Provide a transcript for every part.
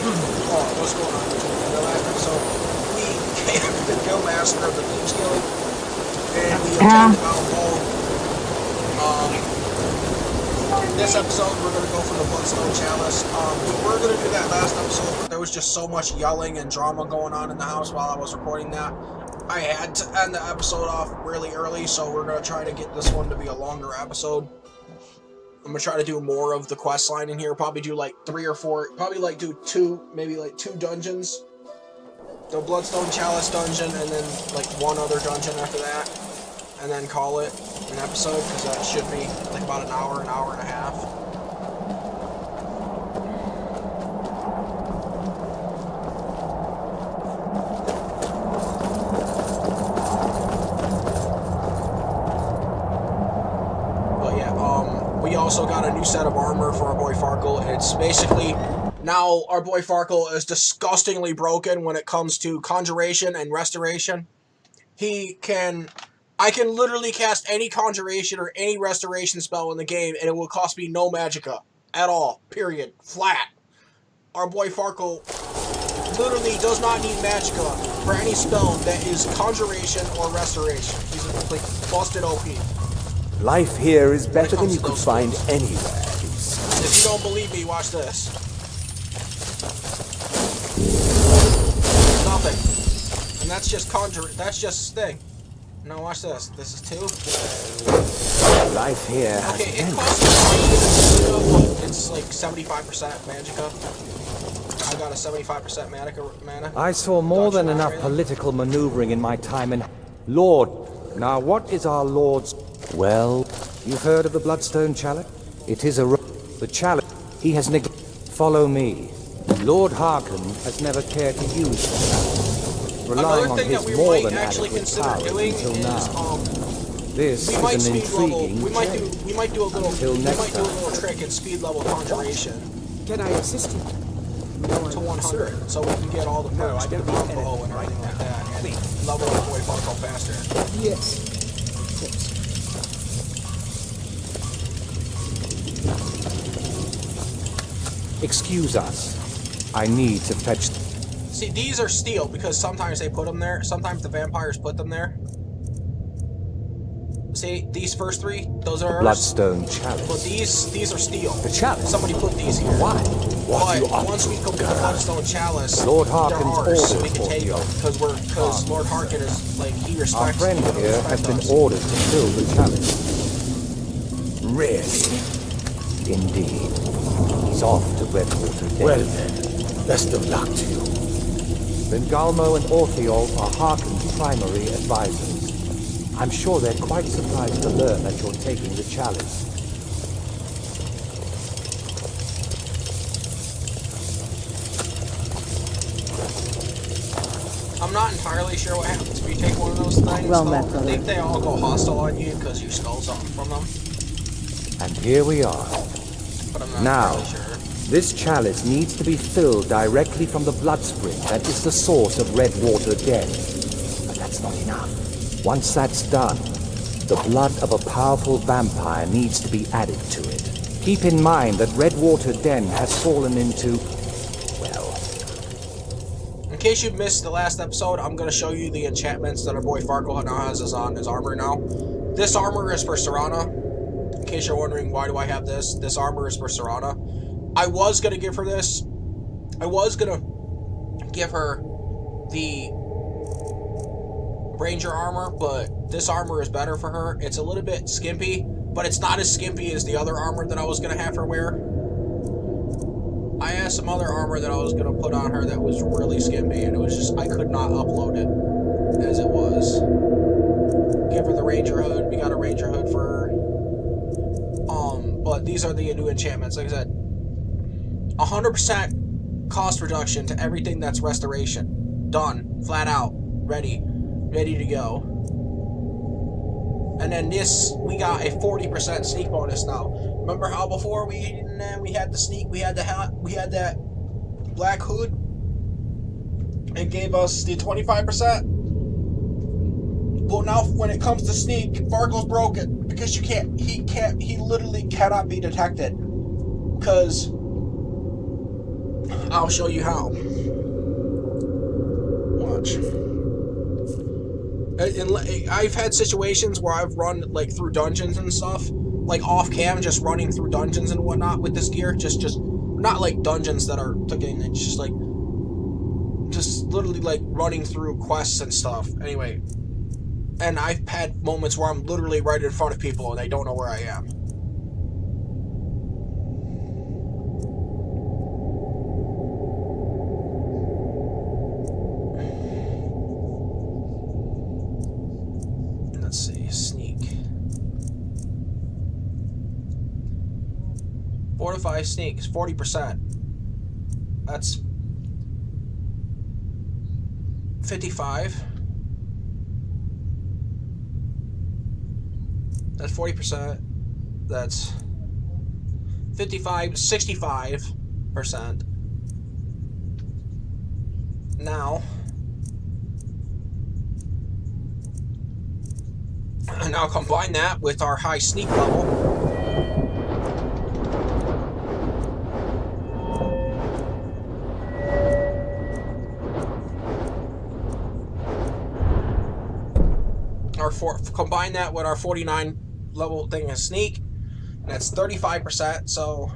Oh, what's going on? In the last episode, we came to the Guild Master of the Thieves Guild, and we obtained the Mount. This episode, we're going to go for the Bloodstone Chalice. We were going to do that last episode, but there was just so much yelling and drama going on in the house while I was recording that. I had to end the episode off really early, so we're going to try to get this one to be a longer episode. I'm going to try to do more of the quest line in here, probably do like 3 or 4, probably like do 2, maybe like 2 dungeons. The Bloodstone Chalice dungeon, and then like 1 other dungeon after that. And then call it an episode, because that should be like about an hour and a half. But yeah, we also got a new set of armor for our boy Farkle. It's basically, now our boy Farkle is disgustingly broken when it comes to conjuration and restoration. I can literally cast any conjuration or any restoration spell in the game, and it will cost me no magicka at all. Period. Flat. Our boy Farkle literally does not need magicka for any spell that is conjuration or restoration. He's like busted OP. Life here is better than you could find anywhere. If you don't believe me, watch this. Nothing. And that's just that's just thing. Now watch this. This is 2. Life here has okay, it costs me but it's like 75% magicka. I got a 75% mana. I saw more than enough political maneuvering in my time in... Lord, now what is our Lord's... Well, you've heard of the Bloodstone Chalice? It is the chalice he has Follow me. Lord Harkin has never cared to use the chalice, relying on his more than adequate power until now. This is an intriguing we might do a little trick in speed level conjuration. Can I assist you? To 100, so we can get all the perks with the combo and everything like that, and level up boy Farkle faster. Yes. Excuse us. I need to fetch... See, these are steel, because sometimes they put them there. Sometimes the vampires put them there. See, these first 3, those are ours. Bloodstone Chalice. But these are steel. The Chalice? Somebody put these here. Why? But once we complete the Bloodstone Chalice, Lord they're Harkin's ours, so we ordered can for take the them. Because Lord Harkin is, like, he respects... Our friend here has been ordered to fill the Chalice. Really? Indeed. He's off to Redwater Dell. Well then, best of luck to you. Then Galmo and Orthiol are Harkin's primary advisors. I'm sure they're quite surprised to learn that you're taking the Chalice. I'm not entirely sure what happens when you take one of those things. Well met, I think they all go hostile on you because you stole something from them. And here we are. But I'm not Now, entirely sure. this chalice needs to be filled directly from the blood spring that is the source of Redwater Den. But that's not enough. Once that's done, the blood of a powerful vampire needs to be added to it. Keep in mind that Redwater Den has fallen into, well... In case you missed the last episode, I'm going to show you the enchantments that our boy Farkle now has on his armor now. This armor is for Serana. In case you're wondering, why do I have this? This armor is for Serana. I was going to give her this. I was going to give her the Ranger armor, but this armor is better for her. It's a little bit skimpy, but it's not as skimpy as the other armor that I was going to have her wear. I had some other armor that I was going to put on her that was really skimpy, and it was just, I could not upload it as it was. Give her the Ranger hood. We got a Ranger hood for her. But these are the new enchantments. Like I said, 100% cost reduction to everything that's restoration. Done. Flat out. Ready to go. And then this, we got a 40% sneak bonus now. Remember how before we had the sneak, we had that black hood? It gave us the 25%. Well, now when it comes to sneak, Farkle's broken because he literally cannot be detected. Because I'll show you how. Watch. And I've had situations where I've run like through dungeons and stuff, like off cam, just running through dungeons and whatnot with this gear. Just not like dungeons that are taking. It's just like, just literally like running through quests and stuff. Anyway, and I've had moments where I'm literally right in front of people and they don't know where I am. Let's see, sneak. Fortify sneak is 40%. That's 55. That's 40%. That's 55, 65%. Now, combine that with our high sneak level. Combine that with our 49 level thing of sneak, and that's 35%. So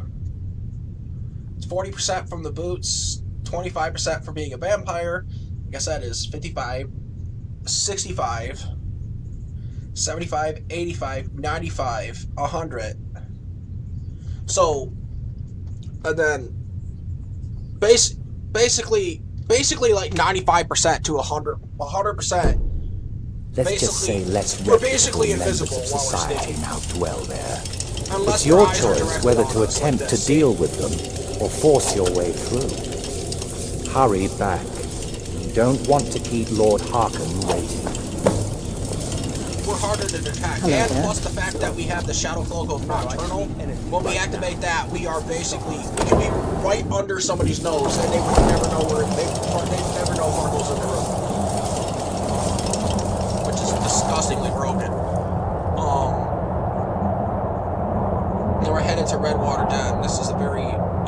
it's 40% from the boots, 25% for being a vampire. I guess that is 55, 65, 75, 85, 95, 100. So, and then basically like 95% to 100%. Let's just say less we're basically reputable invisible members of while we're society sneaking. now dwell there. Unless It's your our eyes are choice directed whether on to us like attempt to this. deal with them or force your way through. Hurry back. You don't want to keep Lord Harken waiting. We're harder to detect, Hello and there. plus the fact that we have the Shadow Cloak of Nocturnal, when we activate that, we are basically, we can be right under somebody's nose, and they would never know they'd never know Farkle's in the room. Which is disgustingly broken. Now we're headed to Redwater Den. This is a very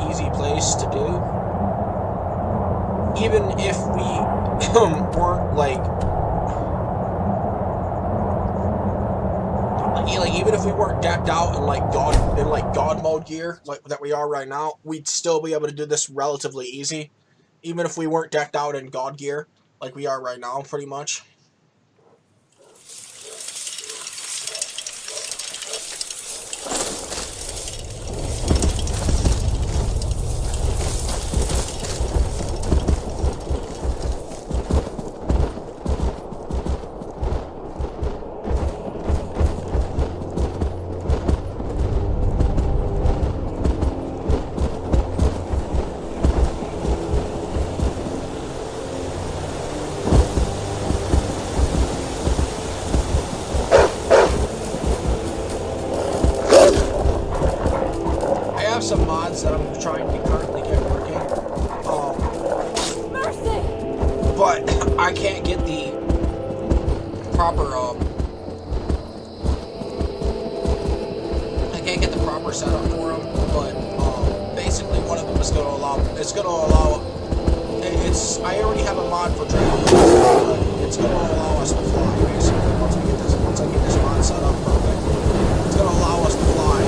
easy place to do. Even if we weren't even if we weren't decked out in God mode gear like that we are right now, we'd still be able to do this relatively easy. Even if we weren't decked out in God gear like we are right now, pretty much. Some mods that I'm trying to currently get working. But I can't get the proper setup for them. But basically, one of them is going to allow. I already have a mod for dragons, but it's going to allow us to fly. Basically, once I get this mod set up perfect, it's going to allow us to fly.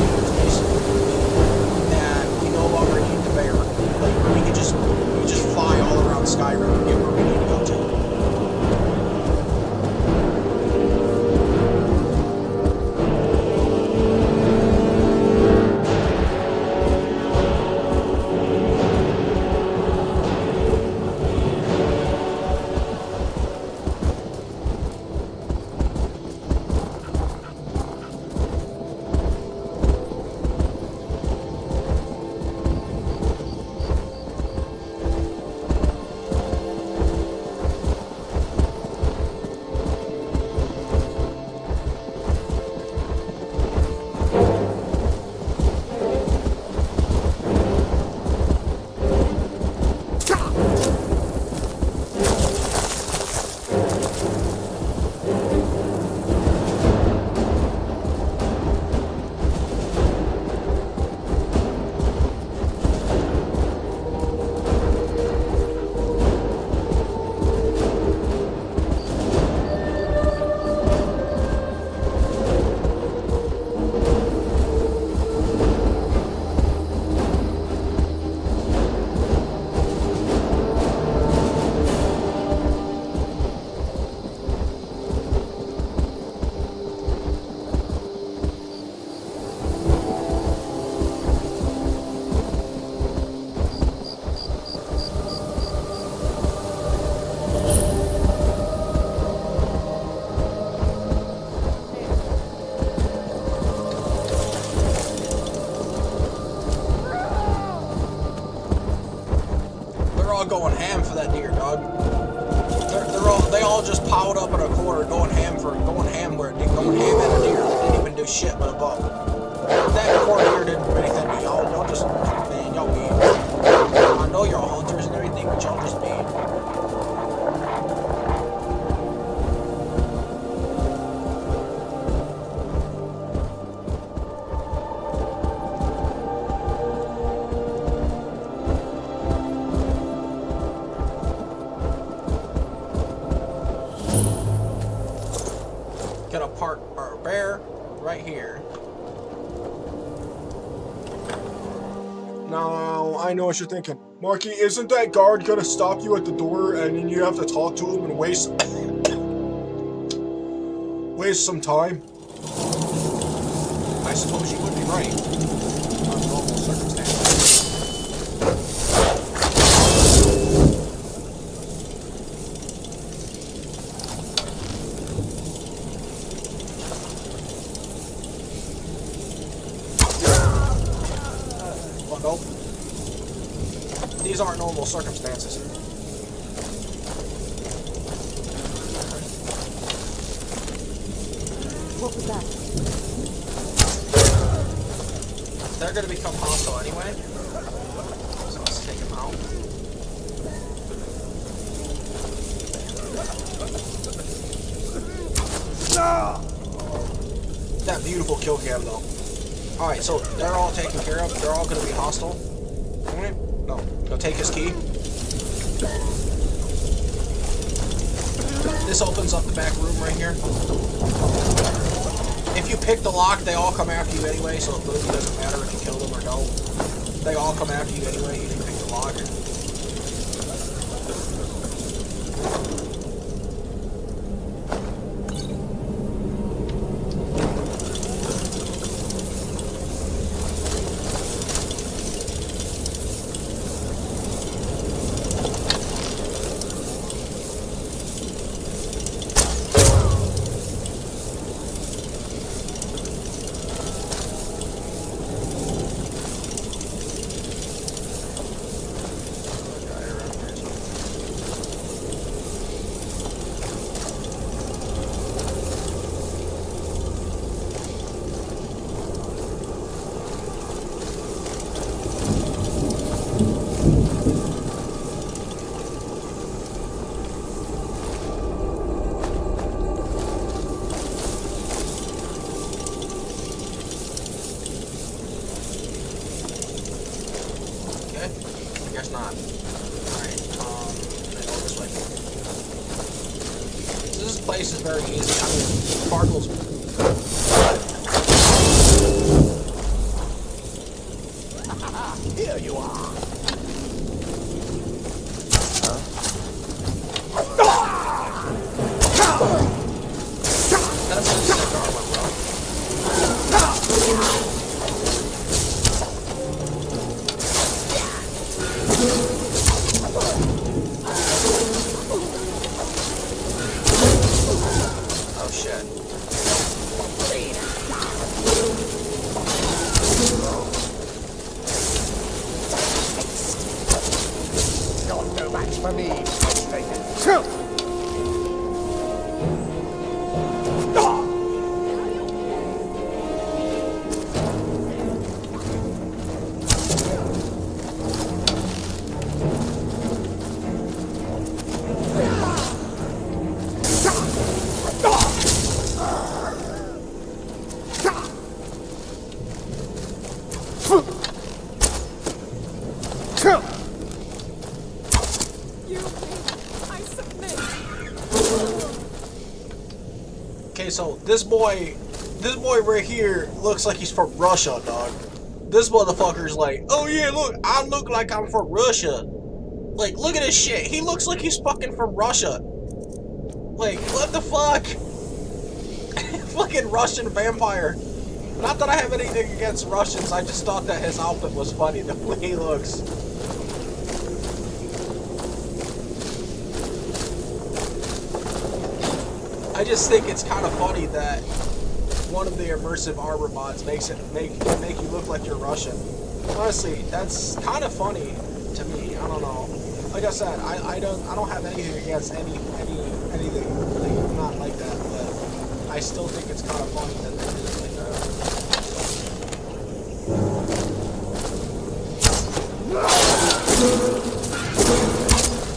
No longer need the bear. Like we can just fly all around Skyrim and get where we need to go to. all going ham for that deer, dog. They all just piled up in a corner, going ham at a deer that didn't even do shit but a buck. That poor deer didn't do anything to y'all. Y'all just, man, y'all mean. I know y'all hunters and everything, but y'all just mean. Gonna park our bear right here. Now, I know what you're thinking. Marky, isn't that guard gonna stop you at the door and then you have to talk to him and waste some time? I suppose you would be right. Under normal circumstances. Well, nope. These aren't normal circumstances. What was that? They're gonna become hostile anyway. So let's take them out. That beautiful kill cam though. Alright, so they're all taken care of. They're all gonna be hostile. Alright. No. Go take his key. This opens up the back room right here. If you pick the lock, they all come after you anyway, so it really doesn't matter if you kill them or don't. They all come after you anyway, you didn't pick the lock. Guess not. Alright, I go this way. This place is very easy. I mean, Farkle's... Here you are. That's a sick armor, bro. Oh shit. Got no match for me. Okay, so this boy right here looks like he's from Russia, dog. This motherfucker's like, oh yeah, look, I look like I'm from Russia. Like, look at this shit. He looks like he's fucking from Russia. Like, what the fuck? Fucking Russian vampire. Not that I have anything against Russians, I just thought that his outfit was funny, the way he looks. I just think it's kind of funny that one of the immersive armor mods makes it make you look like you're Russian. Honestly, that's kind of funny to me. I don't know. like I said, I don't have anything against anything like, not like that, but I still think it's kind of funny that they did it like that.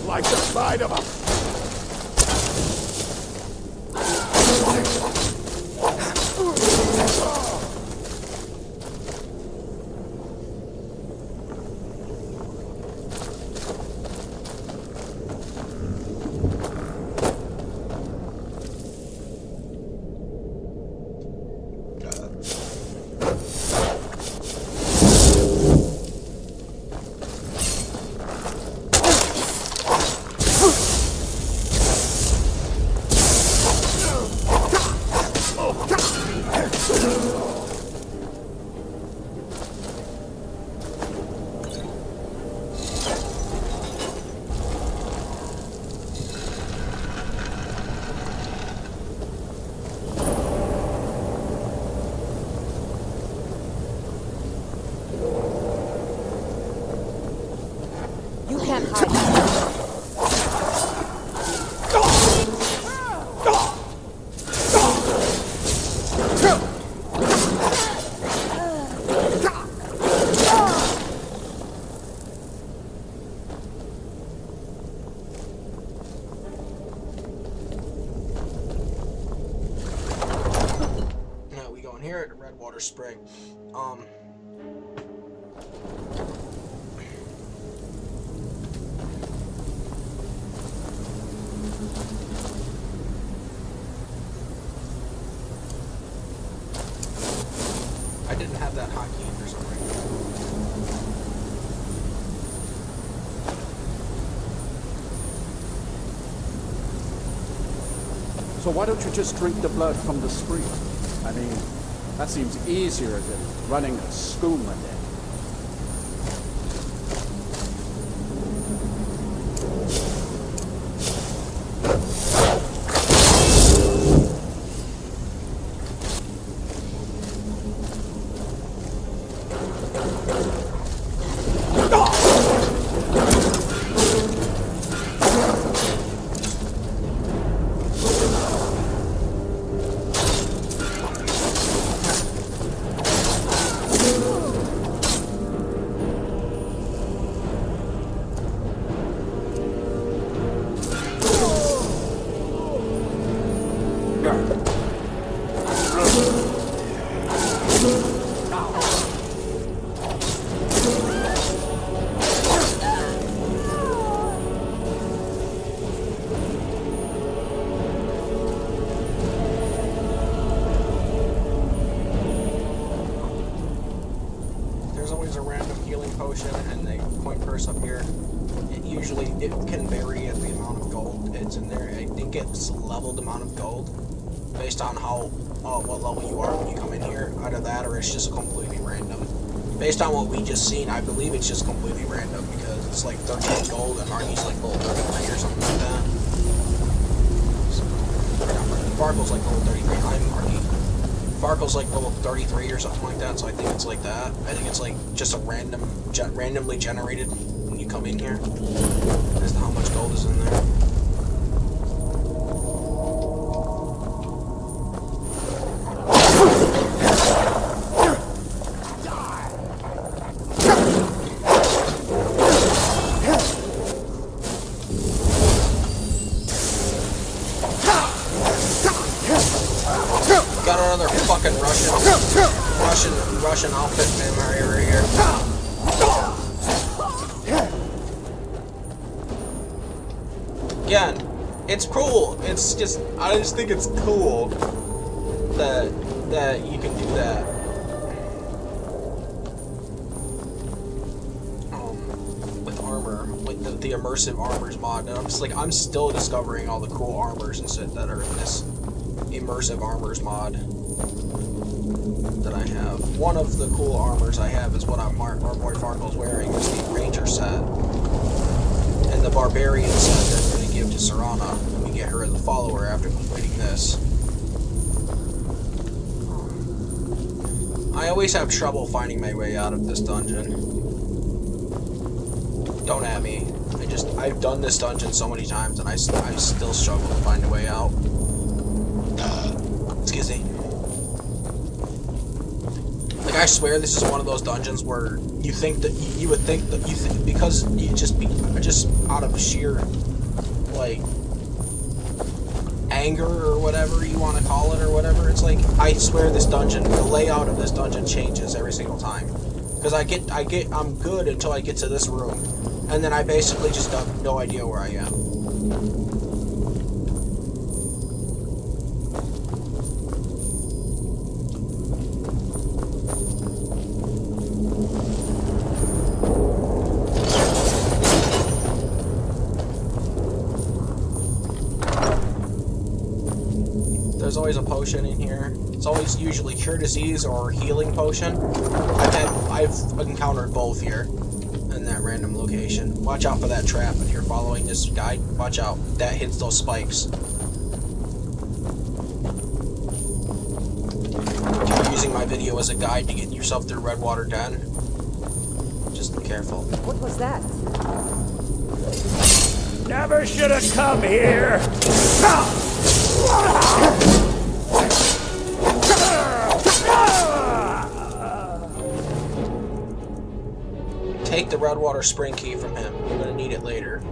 Like the side of a... You can't hide. Now we go in here at the Redwater Spring. I didn't have that hotkey for some reason. So why don't you just drink the blood from the spring? I mean, that seems easier than running a skooma then. There's always a random healing potion and a coin purse up here. It can vary at the amount of gold it's in there. I think it's leveled amount of gold based on how what level you are when you come in here. Either that or it's just completely random. Based on what we just seen, I believe it's just completely random because it's like 13 gold and Marty's like level 33 or something like that. Farkle's like level 33. I'm Marty. Farkle's like level 33 or something like that, so I think it's like that. I think it's like just a randomly generated when you come in here as to how much gold is in there. Got another fucking Russian outfit memory right here. Again, it's cool. It's just, I just think it's cool that you can do that. With armor, like the immersive armors mod. And I'm still discovering all the cool armors and shit that are in this immersive armors mod that I have. One of the cool armors I have is what our boy Farkle's wearing. It's the Ranger set. And the Barbarian set that I'm going to give to Serana when we get her as a follower after completing this. I always have trouble finding my way out of this dungeon. Don't at me. I've done this dungeon so many times and I still struggle to find a way out. Excuse me. Like, I swear this is one of those dungeons where you think that you would think that because you just out of sheer, like, anger or whatever you want to call it or whatever, it's like, I swear this dungeon, the layout of this dungeon changes every single time. Because I'm good until I get to this room, and then I basically just have no idea where I am. There's always a potion in here. It's always usually cure disease or healing potion. I've encountered both here in that random location. Watch out for that trap if you're following this guide. Watch out. That hits those spikes. If you're using my video as a guide to get yourself through Redwater Den, just be careful. What was that? Never should have come here. Take the Redwater Spring Key from him. You're gonna need it later.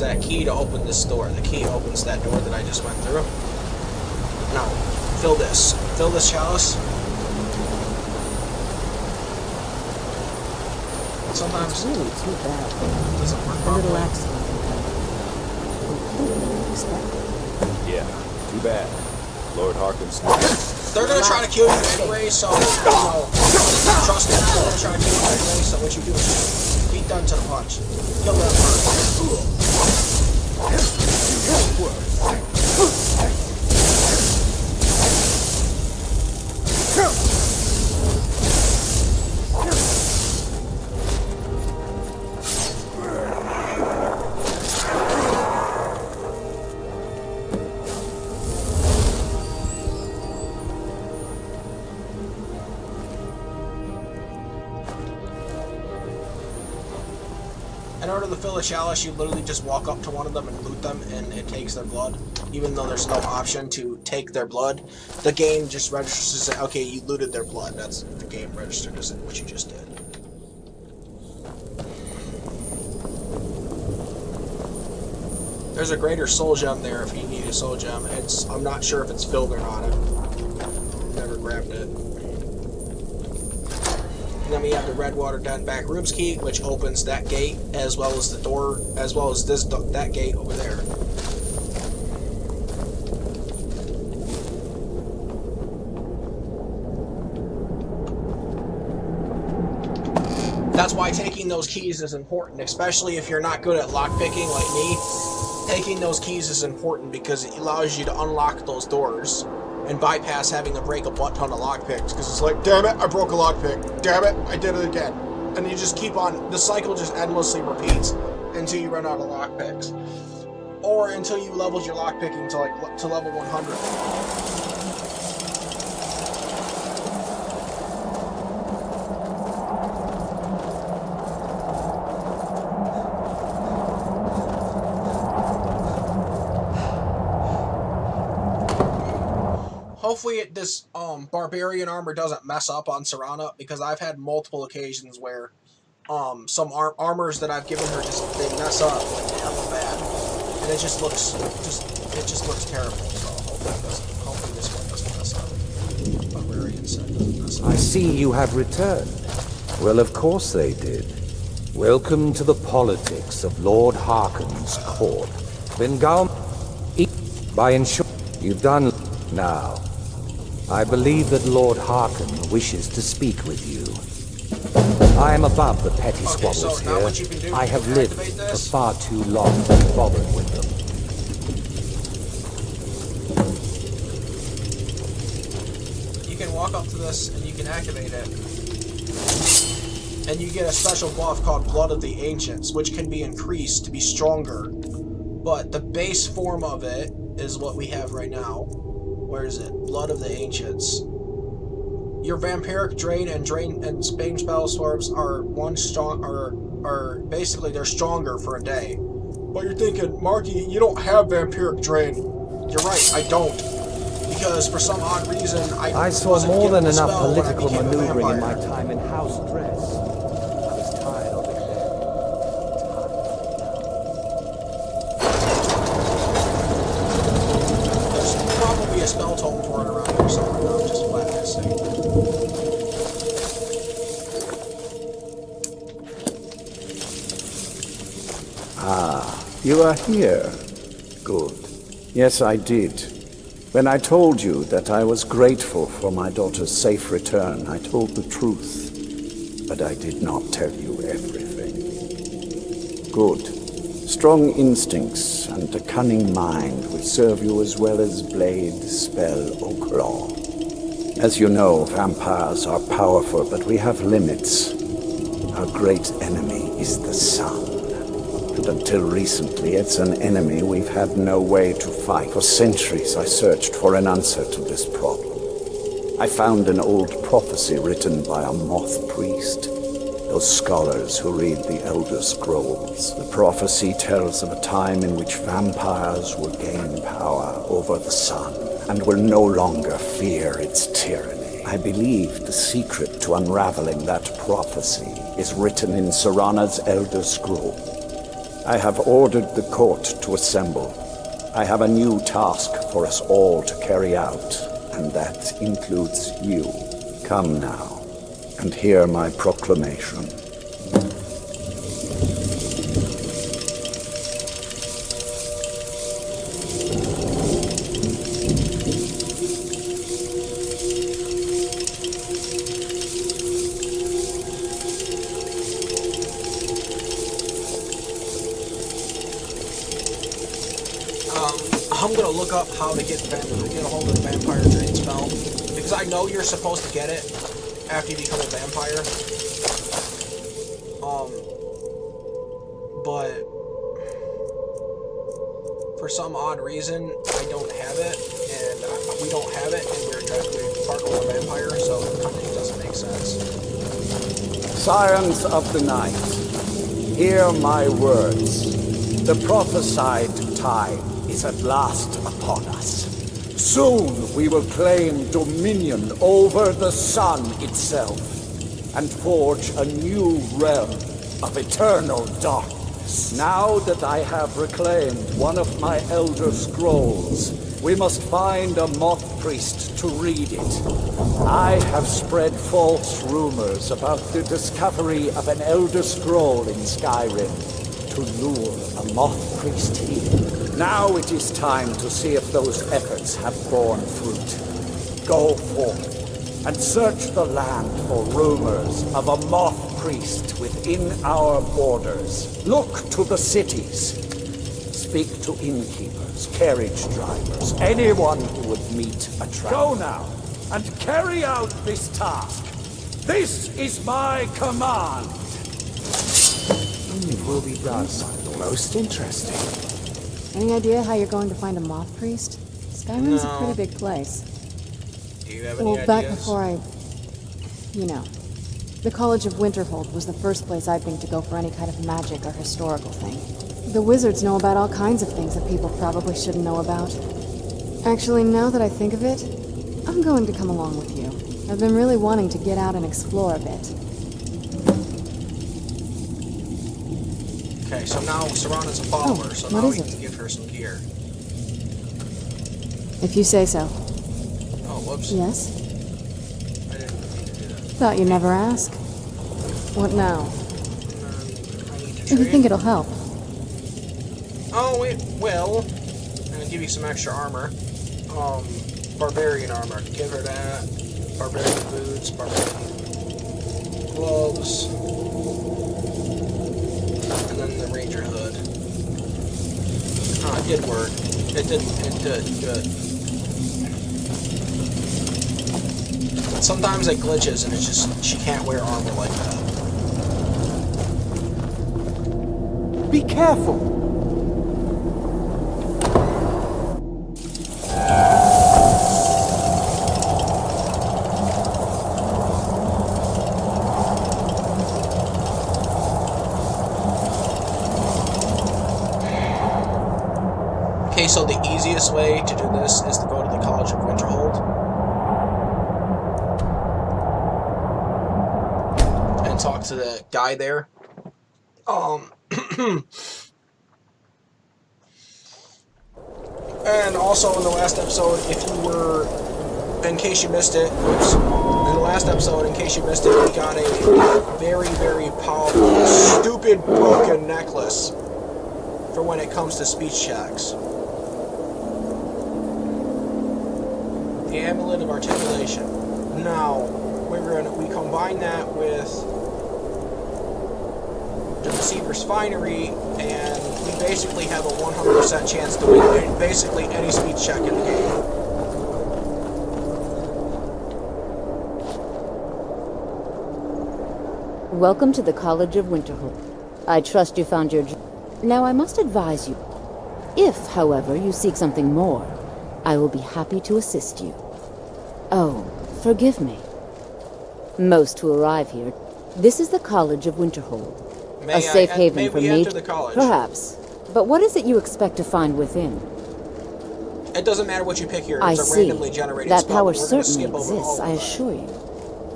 That key to open this door. The key opens that door that I just went through. Now, fill this. Fill this chalice. Sometimes It's really too bad. it doesn't work A little properly. accident. Completely unexpected. Yeah, too bad. Lord Harkin's. They're gonna try to kill you anyway, so, you know, trust me, they're gonna try to kill you anyway, so what you do is beat them to the punch. Kill them first. In order to fill a chalice, you literally just walk up to one of them and loot them, and it takes their blood. Even though there's no option to take their blood, the game just registers it. Okay, you looted their blood. That's the game registered as what you just did. There's a greater soul gem there if you need a soul gem. I'm not sure if it's filled or not. I've never grabbed it. And then we have the Redwater Den back rooms key, which opens that gate, as well as the door, as well as that gate over there. That's why taking those keys is important, especially if you're not good at lockpicking like me. Taking those keys is important because it allows you to unlock those doors and bypass having to break a butt ton of lockpicks, because it's like, damn it, I broke a lockpick. Damn it, I did it again. And you just keep on, the cycle just endlessly repeats until you run out of lockpicks. Or until you leveled your lockpicking to level 100. Hopefully this barbarian armor doesn't mess up on Serana, because I've had multiple occasions where some armors that I've given her they mess up like hella bad, and it just looks terrible. So hopefully this one doesn't mess up. Barbarian set doesn't mess up. I see you have returned. Well, of course they did. Welcome to the politics of Lord Harkin's court. Bengal. By ensuring you've done now. I believe that Lord Harkon wishes to speak with you. I am above the petty Okay, so squabbles now here. what you can do, I you have can lived activate for this. far too long to be bothered with them. You can walk up to this and you can activate it. And you get a special buff called Blood of the Ancients, which can be increased to be stronger. But the base form of it is what we have right now. Where is it? Blood of the Ancients. Your vampiric drain and Spain spell swarms are basically they're stronger for a day. But you're thinking, Marky, you don't have vampiric drain. You're right, I don't. Because for some odd reason I saw wasn't more given than the enough spell when I political became a maneuvering in my vampire. time in House Dress. I was tired of it then. There's probably a spell tome for it around here somewhere now, I'm just flat missing. You are here. Good. Yes, I did. When I told you that I was grateful for my daughter's safe return, I told the truth. But I did not tell you everything. Good. Strong instincts and a cunning mind will serve you as well as blade, spell, or claw. As you know, vampires are powerful, but we have limits. Our great enemy is the sun. And until recently, it's an enemy we've had no way to fight. For centuries, I searched for an answer to this problem. I found an old prophecy written by a moth priest. Those scholars who read the Elder Scrolls. The prophecy tells of a time in which vampires will gain power over the sun and will no longer fear its tyranny. I believe the secret to unraveling that prophecy is written in Serana's Elder Scroll. I have ordered the court to assemble. I have a new task for us all to carry out, and that includes you. Come now, and hear my proclamation. I'm gonna look up how to get a hold of the vampire drain spell, because I know you're supposed to get it after you become a vampire. But for some odd reason, I don't have it, and we don't have it, and we're Farkle a vampire, so it kind of doesn't make sense. Scions of the night, hear my words. The prophesied time is at last upon us. Soon we will claim dominion over the sun itself and forge a new realm of eternal darkness. Now that I have reclaimed one of my Elder Scrolls, we must find a moth priest to read it. I have spread false rumors about the discovery of an Elder Scroll in Skyrim to lure a moth priest here. Now it is time to see if those efforts have borne fruit. Go forth and search the land for rumors of a moth priest within our borders. Look to the cities. Speak to innkeepers, carriage drivers, anyone who would meet a traveler. Go now and carry out this task. This is my command. It will be done. Most interesting. Any idea how you're going to find a moth priest? Skyrim's a No. pretty big place. Do you have any Well, back ideas? before the College of Winterhold was the first place I'd think to go for any kind of magic or historical thing. The wizards know about all kinds of things that people probably shouldn't know about. Actually, now that I think of it, I'm going to come along with you. I've been really wanting to get out and explore a bit. Okay, so now Serana's a follower, so what now is we it? can give her some gear. If you say so. Oh, whoops. Yes? I didn't mean to do that. Thought you'd never ask. What now? I need to If you trade. think it'll help. Oh, it will. And give you some extra armor. Barbarian armor. Give her that. Barbarian boots, barbarian gloves, and then the ranger hood. It did work. It did good. But sometimes it glitches and it's just, she can't wear armor like that. Be careful! Okay, so the easiest way to do this is to go to the College of Winterhold and talk to the guy there. And also in the last episode, if you were, in case you missed it, oops, in the last episode, in case you missed it, we got a very, very powerful, stupid, broken necklace for when it comes to speech checks. The Amulet of Articulation. Now, we combine that with the Deceiver's Finery, and we basically have a 100% chance to win basically any speech check in the game. Welcome to the College of Winterhold. I trust you found your job. Now I must advise you. If, however, you seek something more, I will be happy to assist you. Oh, forgive me. Most who arrive here, this is the College of Winterhold. A safe haven for me, perhaps. But what is it you expect to find within? It doesn't matter what you pick here. I It's a see. randomly generated That spell. power We're gonna certainly skip over all exists, of I that. assure you.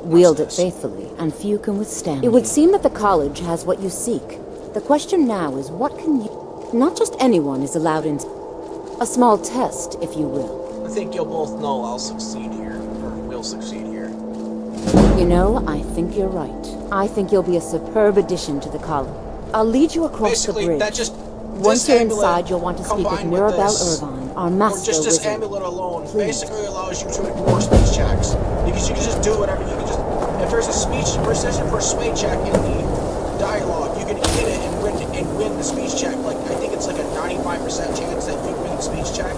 Wield it this? faithfully, and few can withstand it. It would seem that the college has what you seek. The question now is, what can you... Not just anyone is allowed in... A small test, if you will. I think you'll both know I'll succeed here, or will succeed here. You know, I think you're right. I think you'll be a superb addition to the college. I'll lead you across Basically, the bridge. that just... Once you're inside, you'll want to speak with combined with Mirabelle this, Irvine, our or master just this wizard. amulet alone Please. basically allows you to ignore speech checks. Because you can just do whatever, you can just... If there's a speech, precision persuade check in the dialogue, you can hit it and win the speech check. Like, I think it's like a 95% chance that you win the speech check.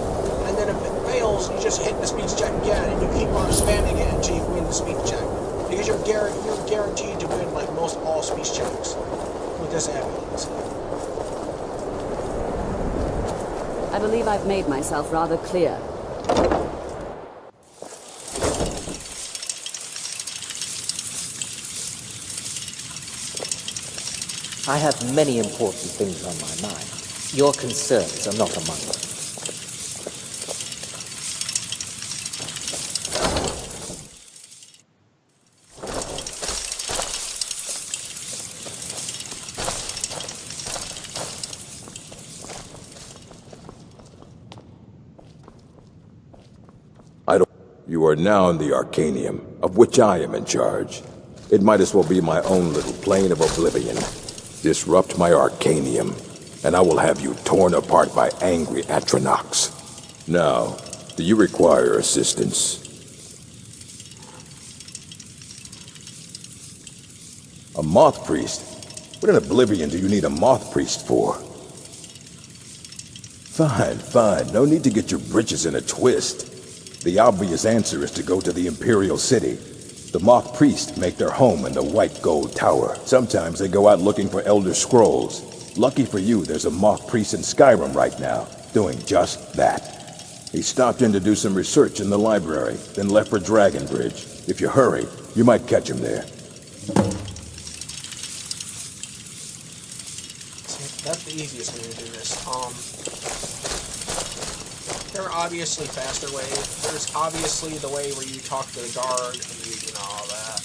And then if it fails, you just hit the speech check again, and you keep on spamming it until you win the speech check. Because you're guaranteed to win, like, most all speech checks with this amulet. I believe I've made myself rather clear. I have many important things on my mind. Your concerns are not among them. You are now in the Arcanium, of which I am in charge. It might as well be my own little plane of oblivion. Disrupt my Arcanium, and I will have you torn apart by angry Atronachs. Now, do you require assistance? A moth priest? What in oblivion do you need a moth priest for? Fine. No need to get your britches in a twist. The obvious answer is to go to the Imperial City. The moth priests make their home in the White Gold Tower. Sometimes they go out looking for Elder Scrolls. Lucky for you, there's a moth priest in Skyrim right now, doing just that. He stopped in to do some research in the library, then left for Dragonbridge. If you hurry, you might catch him there. That's the easiest way to do this. There are obviously faster ways. There's obviously the way where you talk to the guard and you know, all that.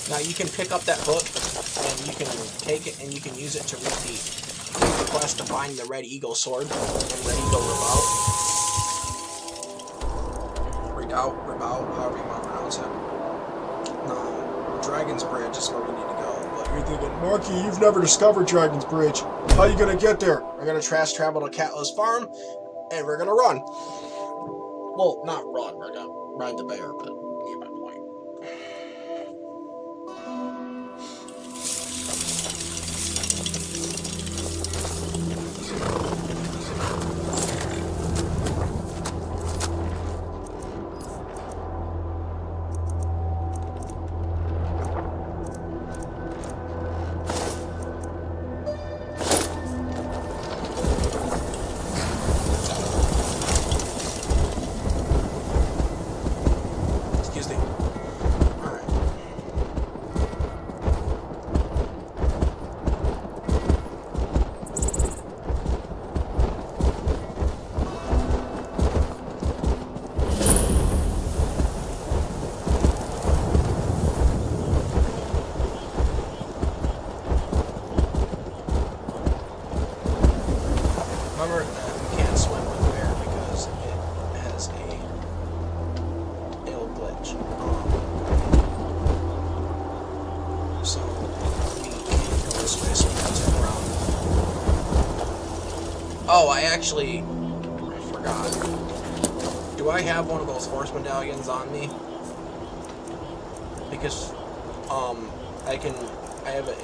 Now you can pick up that book and you can take it and you can use it to read the quest to find the Red Eagle sword and Red Eagle remote. Redoubt, however you want to pronounce it. No, Dragon's Bridge is where we need to go. But You're thinking, Marky, you've never discovered Dragon's Bridge. How you gonna get there? we're gonna trash travel to Catla's farm, and we're gonna run. Well, not run. We're gonna ride the bear, but you get my point. Excuse me. Alright. Remember that we can't swim with the bear because it has a it'll glitch. So we can't go this way, so we have to turn around. Oh, I actually forgot. Do I have one of those horse medallions on me? Because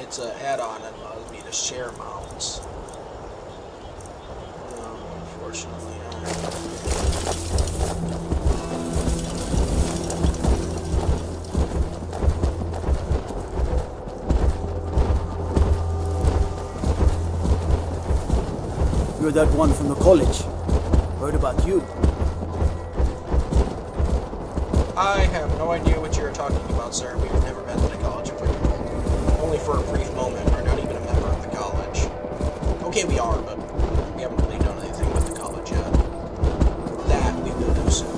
it's an add-on that allows me to share mounts. No, unfortunately. You're that one from the college. Heard about you. I have no idea what you're talking about, sir. We've never been to the College of Winterhold. Only for a brief moment. We're not even a member of the college. Okay, we are, but we haven't really done anything with the college yet. That we will do soon.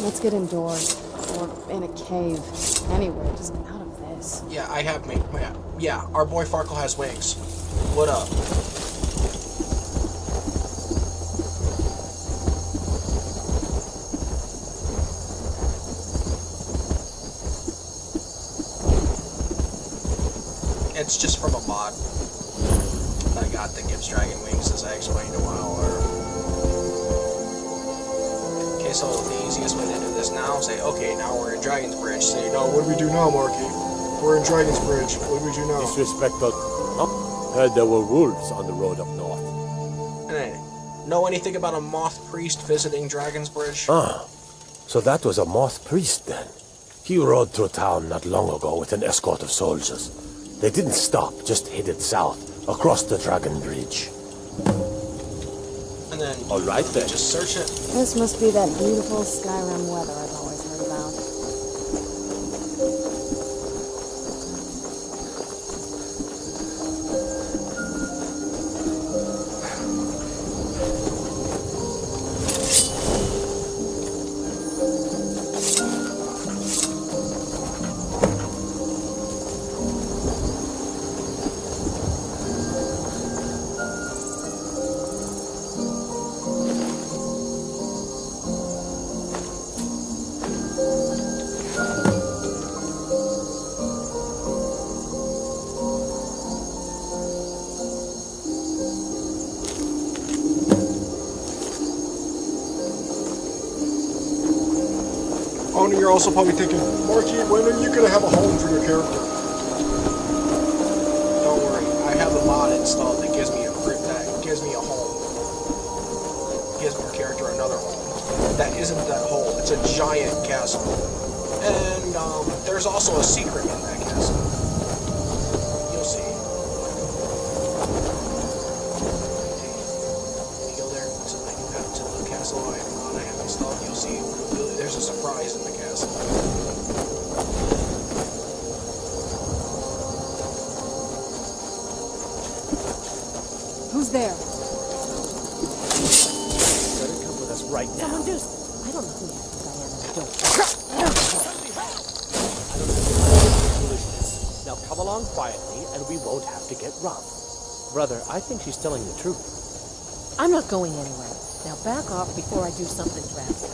Let's get indoors. Or in a cave. Anywhere, just out of this. Yeah, I have made. Yeah, our boy Farkle has wings. What up? It's just from a mod that I got that gives dragon wings, as I explained a while earlier. Okay, so the easiest way to do this now, say, okay, now we're in Dragon's Bridge. Say, No, what do we do now, Marky? We're in Dragon's Bridge. What do we do now? Disrespectful. Heard there were wolves on the road up north. and then, know anything about a moth priest visiting Dragon's Bridge? Ah, so that was a moth priest then. He rode through town not long ago with an escort of soldiers. They didn't stop, just headed south, across the Dragon Bridge. And then, all right then. Just search it. This must be that beautiful Skyrim weather I've always heard about. one of you are also probably thinking, Marky, when are you gonna have a home for your character? Don't worry, I have a mod installed that gives me a home. Gives your character another home. That isn't that hole. It's a giant castle. And there's also a secret in that castle. You'll see. When you go there to the castle I have installed, you'll see there's a surprise in the castle. Who's there? Better come with us right now. Someone do. I don't know who you think I am, and I don't. Foolishness. Now come along quietly, and we won't have to get rough. Brother, I think she's telling the truth. I'm not going anywhere. Now back off before I do something drastic.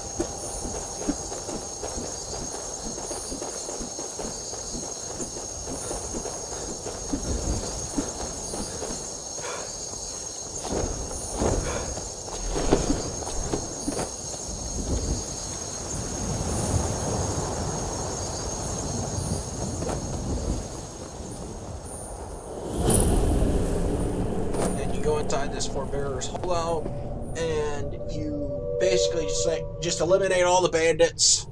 Inside this Forbearer's holdout, and you basically just eliminate all the bandits.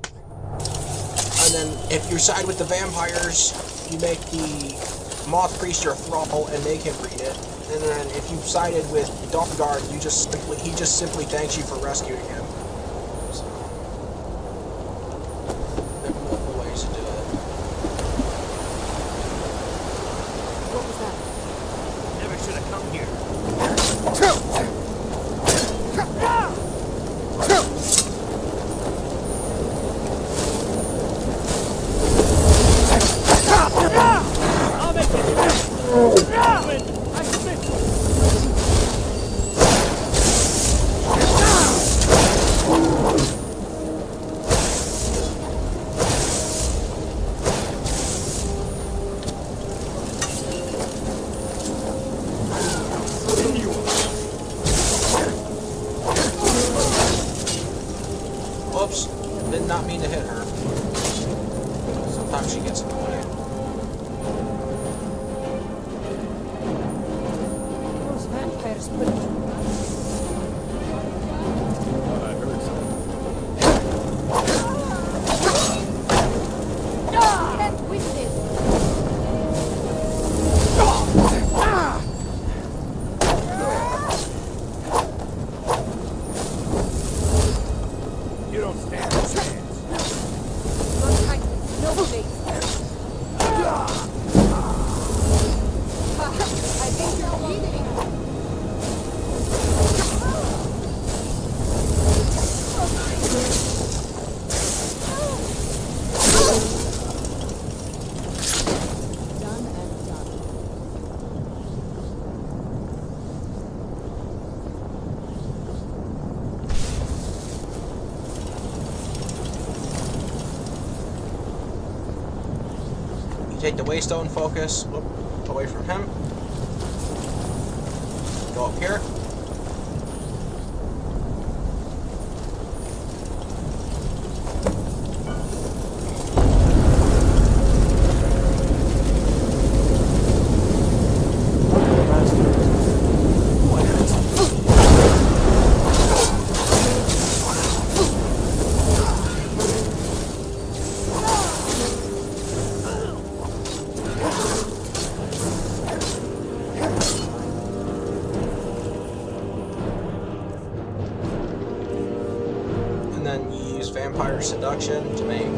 And then if you side with the vampires, you make the moth priest your thrall and make him read it. And then if you sided with Dawnguard, he just simply thanks you for rescuing him. So, there are multiple ways to do it. What was that? Never should have come here. Whoops, did not mean to hit her. Sometimes she gets in the way. Those vampires put it. I heard something. That witness! You don't stand a chance. Run tight. No faith. I think you're bleeding. Done and done. You take the Waystone focus away from him. Go up here. And then you use Vampire Seduction to make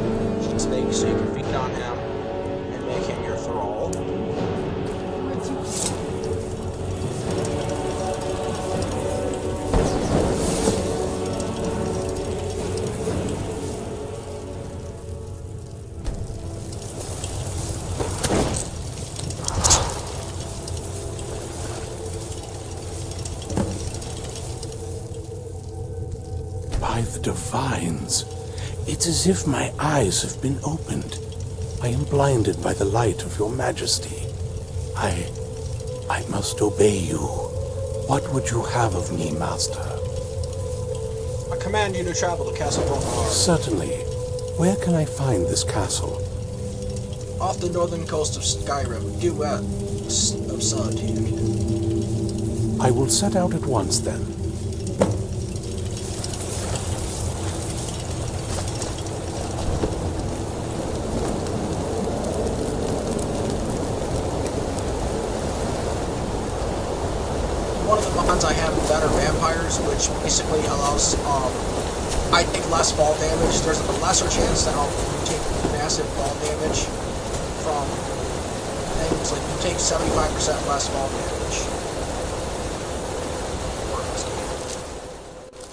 Snake so you can feed on him and make him your thrall. By the divines, it's as if my eyes have been opened. I am blinded by the light of your majesty. I must obey you. What would you have of me, master? I command you to travel to Castle Brokenheart. Certainly. Where can I find this castle? Off the northern coast of Skyrim, due west of Solitude. I will set out at once then. One of the mods I have that are vampires, which basically allows, I take less fall damage. There's a lesser chance that I'll take massive fall damage from things, like you take 75% less fall damage.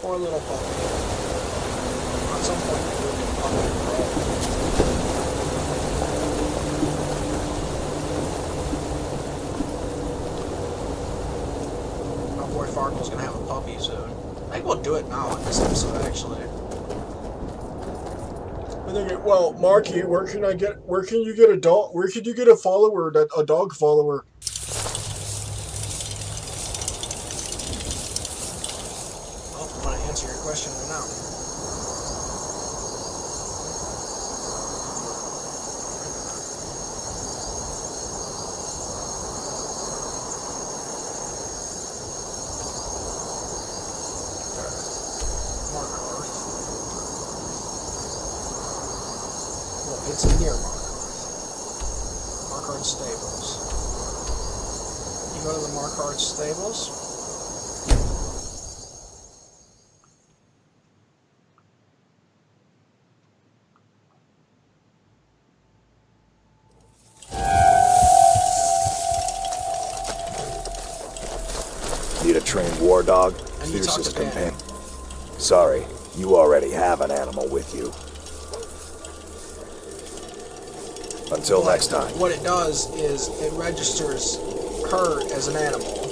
Poor little puppy. At some point, you will get puppy. Farkle's gonna have a puppy soon. I think we'll do it now in this episode, actually. I think well, Marky, where can you get a dog? Where could you get a follower, a dog follower? Well, I'm gonna answer your question right now. It's near Markard Stables. You go to the Markard Stables. Need a trained war dog? And you talk Fiercest to Dan. companion. Sorry, you already have an animal with you. Until next time. What it does is it registers her as an animal.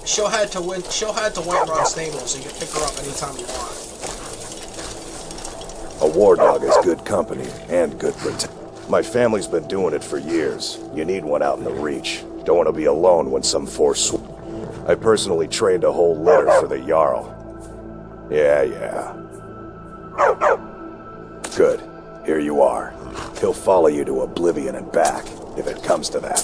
She'll head to White Rod Stables, so you can pick her up anytime you want. A war dog is good company and good protection. My family's been doing it for years. You need one out in the Reach. Don't want to be alone when some force. I personally trained a whole litter for the Jarl. Yeah. Good. Here you are. He'll follow you to oblivion and back, if it comes to that.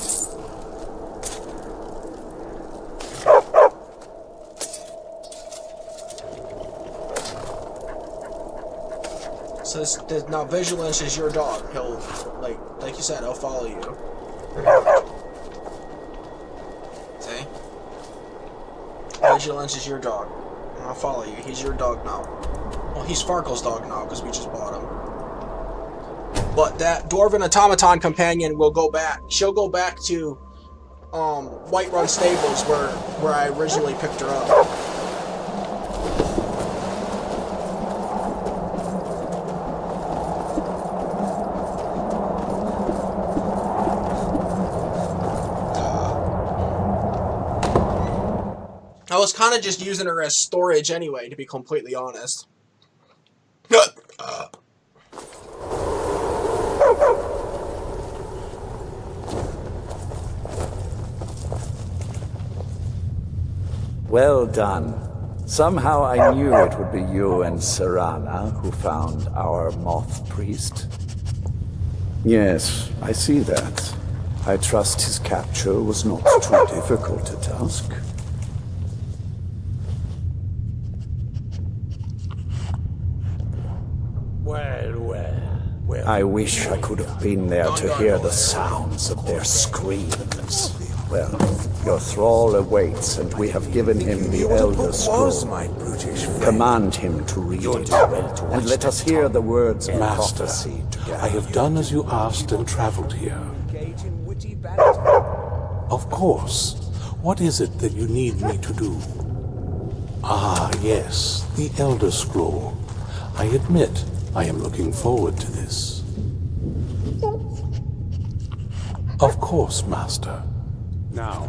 So now Vigilance is your dog. He'll, like you said, he'll follow you. See? Vigilance is your dog. And I'll follow you. He's your dog now. Well, he's Farkle's dog now, because we just bought him. But that Dwarven Automaton companion will go back. She'll go back to White Run Stables where I originally picked her up. I was kind of just using her as storage anyway, to be completely honest. Well done. Somehow I knew it would be you and Serana who found our moth priest. Yes, I see that. I trust his capture was not too difficult a task. Well. I wish I could have been there to hear the sounds of their screams. Well, your thrall awaits, and we have given him the Elder Scroll. My brutish friend. Command him to read it, and let us hear the words of Master, prophecy together. I have done as you asked and traveled here. Of course. What is it that you need me to do? Ah, yes, the Elder Scroll. I admit, I am looking forward to this. Of course, Master. Now,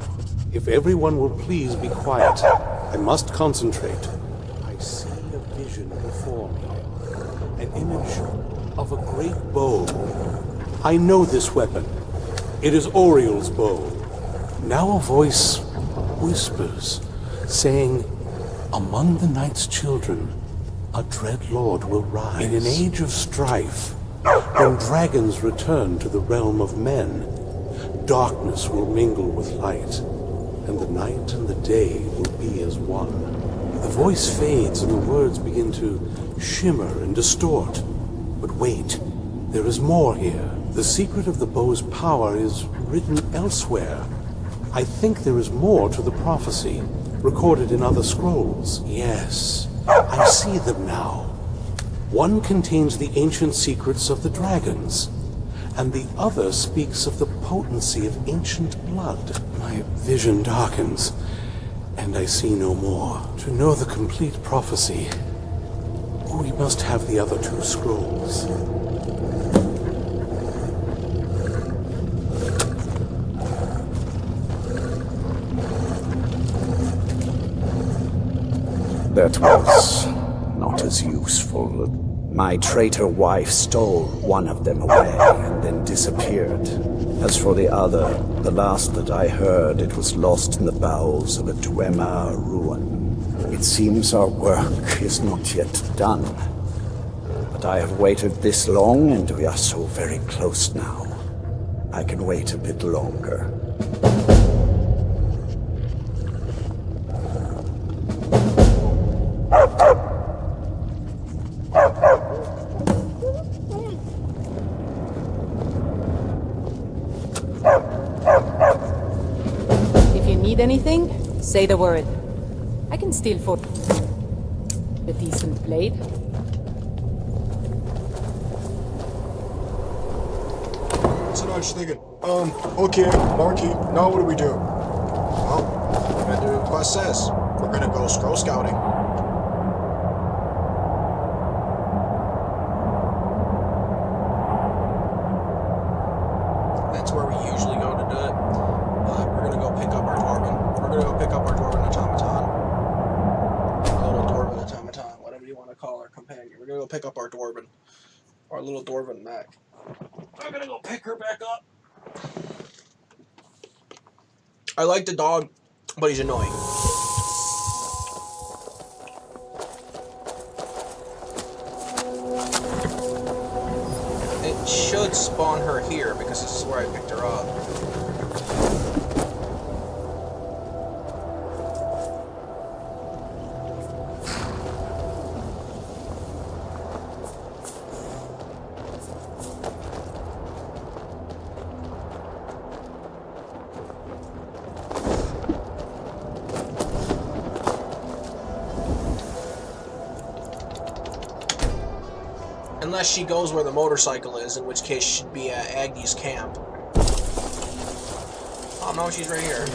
if everyone will please be quiet, I must concentrate. I see a vision before me, an image of a great bow. I know this weapon. It is Oriel's bow. Now a voice whispers, saying, among the night's children, a dread lord will rise. In an age of strife, when dragons return to the realm of men, darkness will mingle with light, and the night and the day will be as one. The voice fades and the words begin to shimmer and distort. But wait, there is more here. The secret of the bow's power is written elsewhere. I think there is more to the prophecy, recorded in other scrolls. Yes, I see them now. One contains the ancient secrets of the dragons, and the other speaks of the potency of ancient blood. My vision darkens, and I see no more. To know the complete prophecy, we must have the other two scrolls. That was not as useful. My traitor wife stole one of them away and then disappeared. As for the other, the last that I heard, it was lost in the bowels of a Dwemer ruin. It seems our work is not yet done. But I have waited this long, and we are so very close now. I can wait a bit longer. Anything? Say the word. I can steal for a decent blade. So now I'm just thinking, okay, Marky, now what do we do? Well, we're gonna do what the quest says. We're gonna go scroll scouting. That's where we usually go to do it. We're gonna go pick up our dwarven. We're gonna go pick up our dwarven automaton. Our little dwarven automaton, whatever you want to call our companion. We're gonna go pick up our dwarven. Our little dwarven mech. I'm gonna go pick her back up. I like the dog, but he's annoying. It should spawn her here because this is where I picked her up. Unless she goes where the motorcycle is, in which case she'd be at Agnes camp. Oh no, she's right here.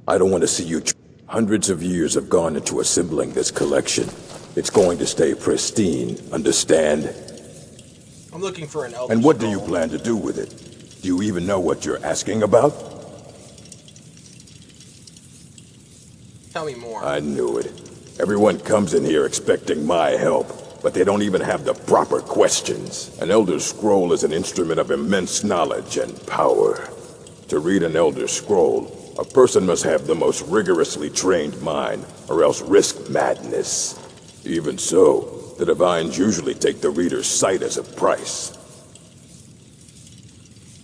I don't want to see you. Hundreds of years have gone into assembling this collection. It's going to stay pristine, understand? I'm looking for an elder And what do scroll. you plan to do with it? Do you even know what you're asking about? Tell me more. I knew it. Everyone comes in here expecting my help, but they don't even have the proper questions. An Elder Scroll is an instrument of immense knowledge and power. To read an Elder Scroll, a person must have the most rigorously trained mind, or else risk madness. Even so, the Divines usually take the reader's sight as a price.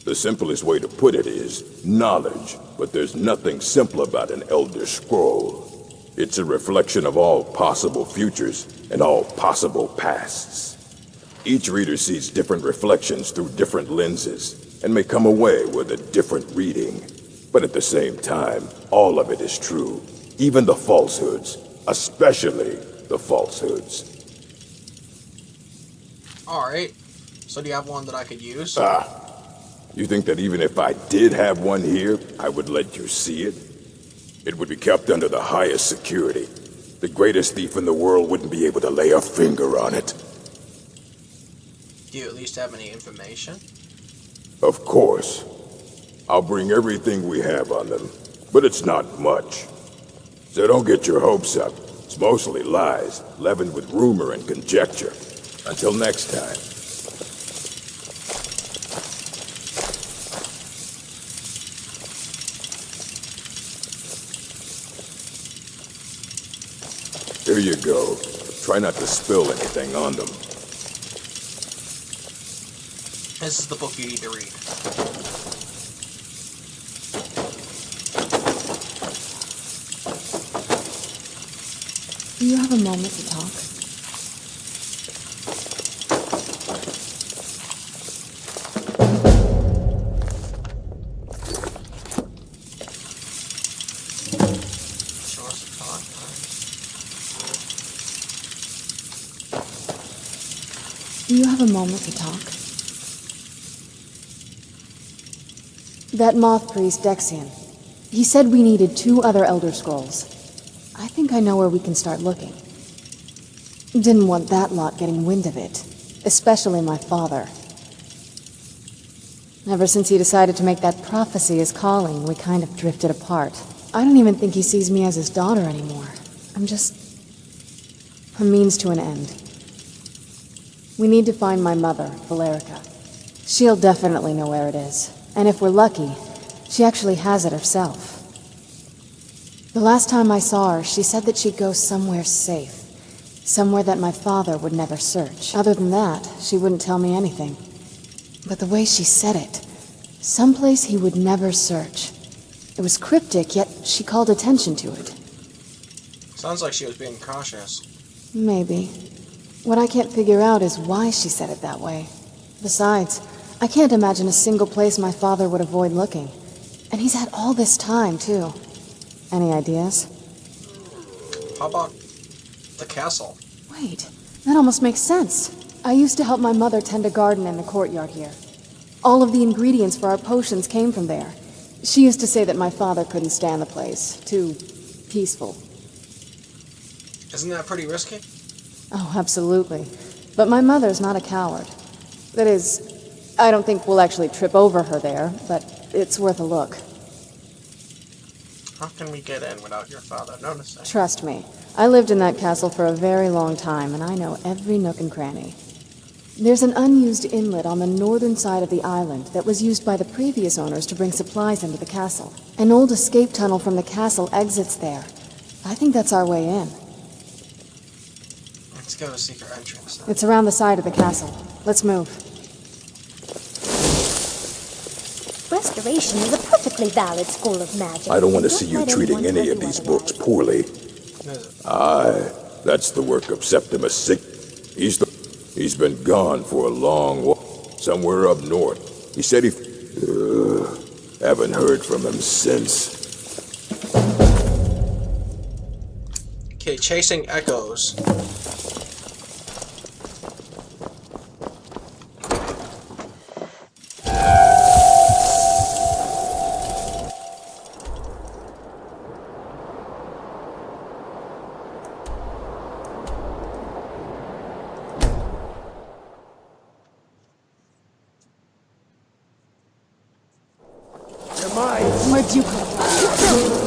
The simplest way to put it is knowledge, but there's nothing simple about an Elder Scroll. It's a reflection of all possible futures and all possible pasts. Each reader sees different reflections through different lenses and may come away with a different reading. But at the same time, all of it is true, even the falsehoods, especially the falsehoods. Alright, so do you have one that I could use? You think that even if I did have one here, I would let you see it? It would be kept under the highest security. The greatest thief in the world wouldn't be able to lay a finger on it. Do you at least have any information? Of course. I'll bring everything we have on them, but it's not much. So don't get your hopes up. It's mostly lies, leavened with rumor and conjecture. Until next time. Here you go. Try not to spill anything on them. This is the book you need to read. Do you have a moment to talk? Do you have a moment to talk? That moth priest, Dexian. He said we needed 2 other Elder Scrolls. I think I know where we can start looking. Didn't want that lot getting wind of it. Especially my father. Ever since he decided to make that prophecy his calling, we kind of drifted apart. I don't even think he sees me as his daughter anymore. I'm just a means to an end. We need to find my mother, Valerica. She'll definitely know where it is. And if we're lucky, she actually has it herself. The last time I saw her, she said that she'd go somewhere safe. Somewhere that my father would never search. Other than that, she wouldn't tell me anything. But the way she said it, someplace he would never search. It was cryptic, yet she called attention to it. Sounds like she was being cautious. Maybe. What I can't figure out is why she said it that way. Besides, I can't imagine a single place my father would avoid looking. And he's had all this time, too. Any ideas? How about the castle? Wait, that almost makes sense. I used to help my mother tend a garden in the courtyard here. All of the ingredients for our potions came from there. She used to say that my father couldn't stand the place. Too peaceful. Isn't that pretty risky? Oh, absolutely. But my mother's not a coward. That is, I don't think we'll actually trip over her there, but it's worth a look. How can we get in without your father noticing? Trust me, I lived in that castle for a very long time, and I know every nook and cranny. There's an unused inlet on the northern side of the island that was used by the previous owners to bring supplies into the castle. An old escape tunnel from the castle exits there. I think that's our way in. Let's go to secret entrance. It's around the side of the castle. Let's move. Restoration is a perfectly valid school of magic. I don't want to see you treating any of these books poorly. Aye, that's the work of Septimus Sig. He's been gone for a long while. Somewhere up north. He said he... haven't heard from him since. Okay, chasing echoes. Where'd you come from?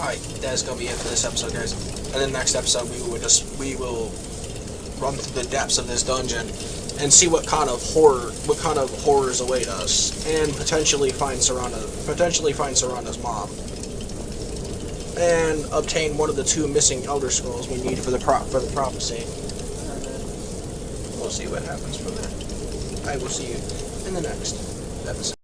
Alright, that's gonna be it for this episode, guys. And then next episode, we will run through the depths of this dungeon and see what kind of horrors await us, and potentially find Serana's mom, and obtain one of the 2 missing Elder Scrolls we need for the prophecy. And then we'll see what happens from there. I will see you in the next episode.